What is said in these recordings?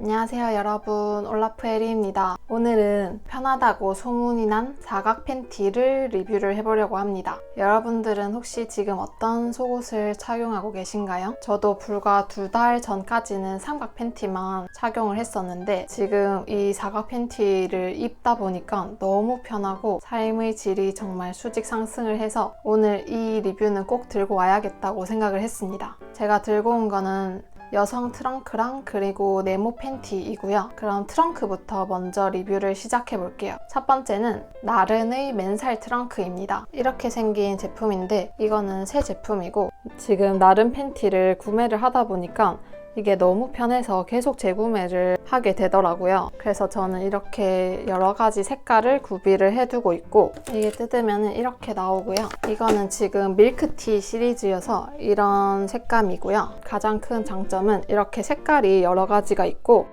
안녕하세요 여러분, 올라프 에리입니다. 오늘은 편하다고 소문이 난 사각 팬티를 리뷰를 해보려고 합니다. 여러분들은 혹시 지금 어떤 속옷을 착용하고 계신가요? 저도 불과 2달 전까지는 삼각 팬티만 착용을 했었는데 지금 이 사각 팬티를 입다 보니까 너무 편하고 삶의 질이 정말 수직 상승을 해서 오늘 이 리뷰는 꼭 들고 와야겠다고 생각을 했습니다. 제가 들고 온 거는 여성 트렁크랑 그리고 네모 팬티이고요. 그럼 트렁크부터 먼저 리뷰를 시작해 볼게요. 첫 번째는 나른의 맨살 트렁크입니다. 이렇게 생긴 제품인데 이거는 새 제품이고 지금 나른 팬티를 구매를 하다 보니까 이게 너무 편해서 계속 재구매를 하게 되더라고요. 그래서 저는 이렇게 여러 가지 색깔을 구비를 해두고 있고 이게 뜯으면 이렇게 나오고요. 이거는 지금 밀크티 시리즈여서 이런 색감이고요. 가장 큰 장점은 이렇게 색깔이 여러 가지가 있고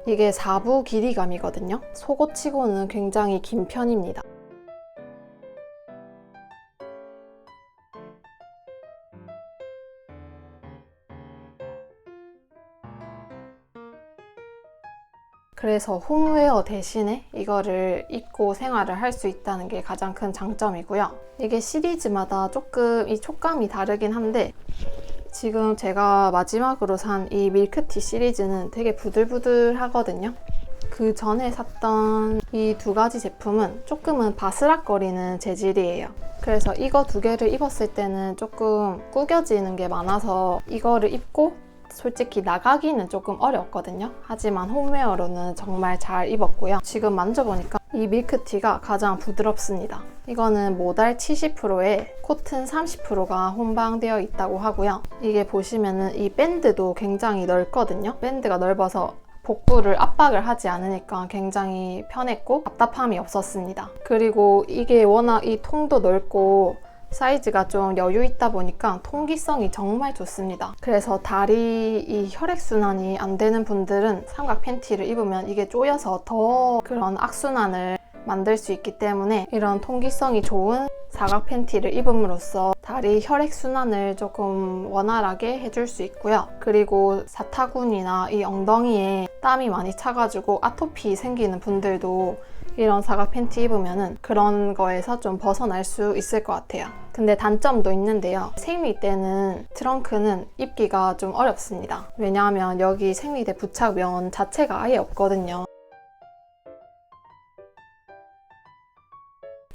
이게 4부 길이감이거든요. 속옷치고는 굉장히 긴 편입니다. 그래서 홈웨어 대신에 이거를 입고 생활을 할 수 있다는 게 가장 큰 장점이고요. 이게 시리즈마다 조금 이 촉감이 다르긴 한데 지금 제가 마지막으로 산 이 밀크티 시리즈는 되게 부들부들하거든요. 그 전에 샀던 이 2가지 제품은 조금은 바스락거리는 재질이에요. 그래서 이거 2개를 입었을 때는 조금 구겨지는 게 많아서 이거를 입고 솔직히 나가기는 조금 어렵거든요. 하지만 홈웨어로는 정말 잘 입었고요. 지금 만져보니까 이 밀크티가 가장 부드럽습니다. 이거는 모달 70%에 코튼 30%가 혼방되어 있다고 하고요. 이게 보시면은 이 밴드도 굉장히 넓거든요. 밴드가 넓어서 복부를 압박을 하지 않으니까 굉장히 편했고 답답함이 없었습니다. 그리고 이게 워낙 이 통도 넓고 사이즈가 좀 여유 있다 보니까 통기성이 정말 좋습니다. 그래서 다리 이 혈액순환이 안 되는 분들은 삼각 팬티를 입으면 이게 쪼여서 더 그런 악순환을 만들 수 있기 때문에 이런 통기성이 좋은 사각 팬티를 입음으로써 다리 혈액순환을 조금 원활하게 해줄 수 있고요. 그리고 사타구니나 이 엉덩이에 땀이 많이 차가지고 아토피 생기는 분들도 이런 사각 팬티 입으면은 그런 거에서 좀 벗어날 수 있을 것 같아요. 근데 단점도 있는데요. 생리 때는 트렁크는 입기가 좀 어렵습니다. 왜냐하면 여기 생리대 부착면 자체가 아예 없거든요.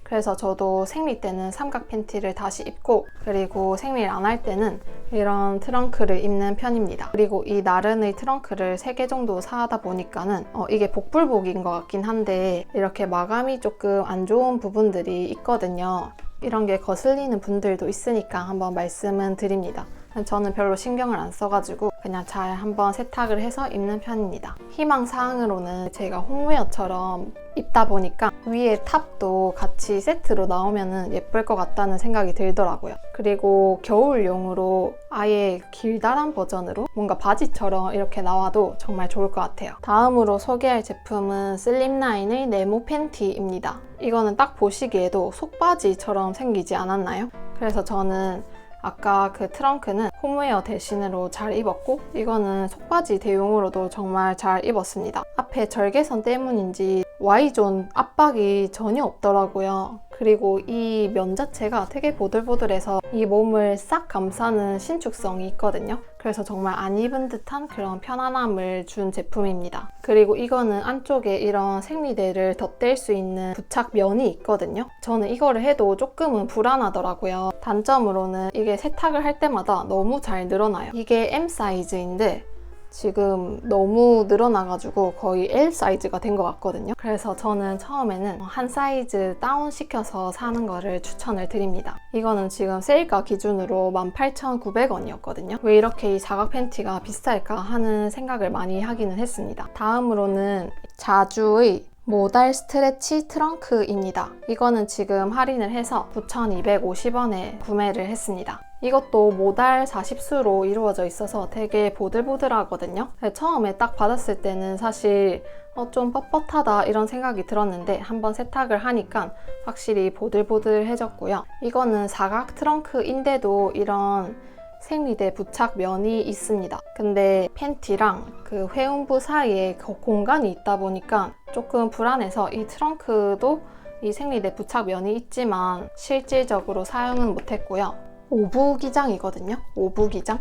그래서 저도 생리 때는 삼각 팬티를 다시 입고 그리고 생리를 안 할 때는 이런 트렁크를 입는 편입니다. 그리고 이 나른의 트렁크를 3개 정도 사다 보니까는 이게 복불복인 것 같긴 한데 이렇게 마감이 조금 안 좋은 부분들이 있거든요. 이런 게 거슬리는 분들도 있으니까 한번 말씀은 드립니다. 저는 별로 신경을 안 써가지고 그냥 잘 한번 세탁을 해서 입는 편입니다. 희망사항으로는 제가 홈웨어처럼 입다 보니까 위에 탑도 같이 세트로 나오면 예쁠 것 같다는 생각이 들더라고요. 그리고 겨울용으로 아예 길다란 버전으로 뭔가 바지처럼 이렇게 나와도 정말 좋을 것 같아요. 다음으로 소개할 제품은 슬립라인의 네모 팬티입니다. 이거는 딱 보시기에도 속바지처럼 생기지 않았나요? 그래서 저는 아까 그 트렁크는 홈웨어 대신으로 잘 입었고 이거는 속바지 대용으로도 정말 잘 입었습니다. 앞에 절개선 때문인지 Y존 압박이 전혀 없더라고요. 그리고 이 면 자체가 되게 보들보들해서 이 몸을 싹 감싸는 신축성이 있거든요. 그래서 정말 안 입은 듯한 그런 편안함을 준 제품입니다. 그리고 이거는 안쪽에 이런 생리대를 덧댈 수 있는 부착면이 있거든요. 저는 이거를 해도 조금은 불안하더라고요. 단점으로는 이게 세탁을 할 때마다 너무 잘 늘어나요. 이게 M 사이즈인데 지금 너무 늘어나가지고 거의 L 사이즈가 된 것 같거든요. 그래서 저는 처음에는 한 사이즈 다운 시켜서 사는 거를 추천을 드립니다. 이거는 지금 세일가 기준으로 18,900원이었거든요. 왜 이렇게 이 사각 팬티가 비쌀까 하는 생각을 많이 하기는 했습니다. 다음으로는 자주의 모달 스트레치 트렁크입니다. 이거는 지금 할인을 해서 9,250원에 구매를 했습니다. 이것도 모달 40수로 이루어져 있어서 되게 보들보들하거든요. 처음에 딱 받았을 때는 사실 좀 뻣뻣하다 이런 생각이 들었는데 한번 세탁을 하니까 확실히 보들보들해졌고요. 이거는 사각 트렁크인데도 이런 생리대 부착면이 있습니다. 근데 팬티랑 그 회음부 사이에 공간이 있다 보니까 조금 불안해서 이 트렁크도 이 생리대 부착면이 있지만 실질적으로 사용은 못했고요. 5부 기장이거든요. 5부 기장.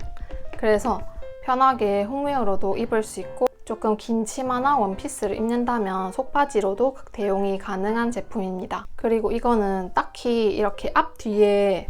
그래서 편하게 홈웨어로도 입을 수 있고 조금 긴 치마나 원피스를 입는다면 속바지로도 대용이 가능한 제품입니다. 그리고 이거는 딱히 이렇게 앞뒤에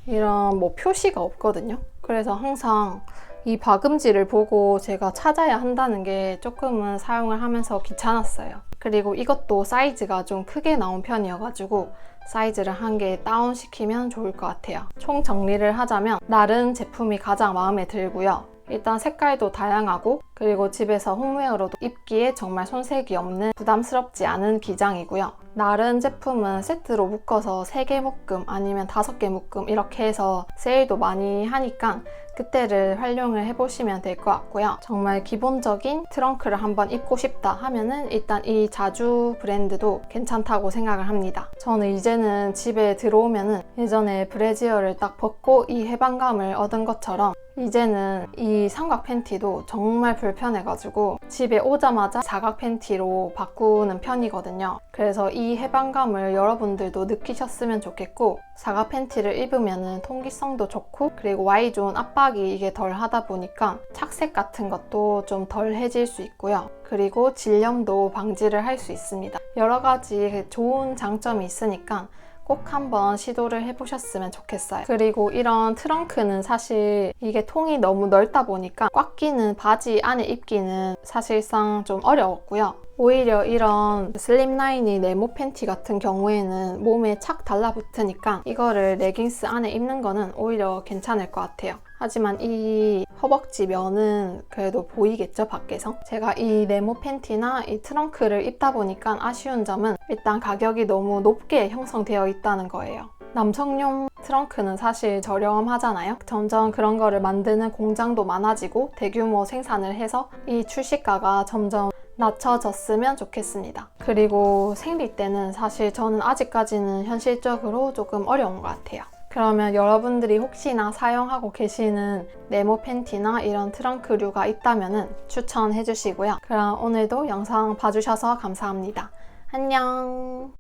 이런 뭐 표시가 없거든요. 그래서 항상 이 박음질을 보고 제가 찾아야 한다는 게 조금은 사용을 하면서 귀찮았어요. 그리고 이것도 사이즈가 좀 크게 나온 편이어가지고 사이즈를 한 개 다운시키면 좋을 것 같아요. 총 정리를 하자면 나른 제품이 가장 마음에 들고요. 일단 색깔도 다양하고 그리고 집에서 홈웨어로도 입기에 정말 손색이 없는 부담스럽지 않은 기장이고요. 나른 제품은 세트로 묶어서 3개 묶음 아니면 5개 묶음 이렇게 해서 세일도 많이 하니까 그때를 활용을 해보시면 될 것 같고요. 정말 기본적인 트렁크를 한번 입고 싶다 하면은 일단 이 자주 브랜드도 괜찮다고 생각을 합니다. 저는 이제는 집에 들어오면은 예전에 브래지어를 딱 벗고 이 해방감을 얻은 것처럼 이제는 이 삼각 팬티도 정말 불편해가지고 집에 오자마자 사각 팬티로 바꾸는 편이거든요. 그래서 이 해방감을 여러분들도 느끼셨으면 좋겠고 사각 팬티를 입으면 통기성도 좋고 그리고 Y존 압박이 이게 덜 하다 보니까 착색 같은 것도 좀 덜해질 수 있고요. 그리고 질염도 방지를 할 수 있습니다. 여러 가지 좋은 장점이 있으니까 꼭 한번 시도를 해보셨으면 좋겠어요. 그리고 이런 트렁크는 사실 이게 통이 너무 넓다 보니까 꽉 끼는 바지 안에 입기는 사실상 좀 어려웠고요. 오히려 이런 슬림라인이 네모 팬티 같은 경우에는 몸에 착 달라붙으니까 이거를 레깅스 안에 입는 거는 오히려 괜찮을 것 같아요. 하지만 이 허벅지 면은 그래도 보이겠죠, 밖에서? 제가 이 네모 팬티나 이 트렁크를 입다 보니까 아쉬운 점은 일단 가격이 너무 높게 형성되어 있다는 거예요. 남성용 트렁크는 사실 저렴하잖아요. 점점 그런 거를 만드는 공장도 많아지고 대규모 생산을 해서 이 출시가가 점점 낮춰졌으면 좋겠습니다. 그리고 생리 때는 사실 저는 아직까지는 현실적으로 조금 어려운 것 같아요. 그러면 여러분들이 혹시나 사용하고 계시는 네모 팬티나 이런 트렁크류가 있다면 추천해 주시고요. 그럼 오늘도 영상 봐주셔서 감사합니다. 안녕!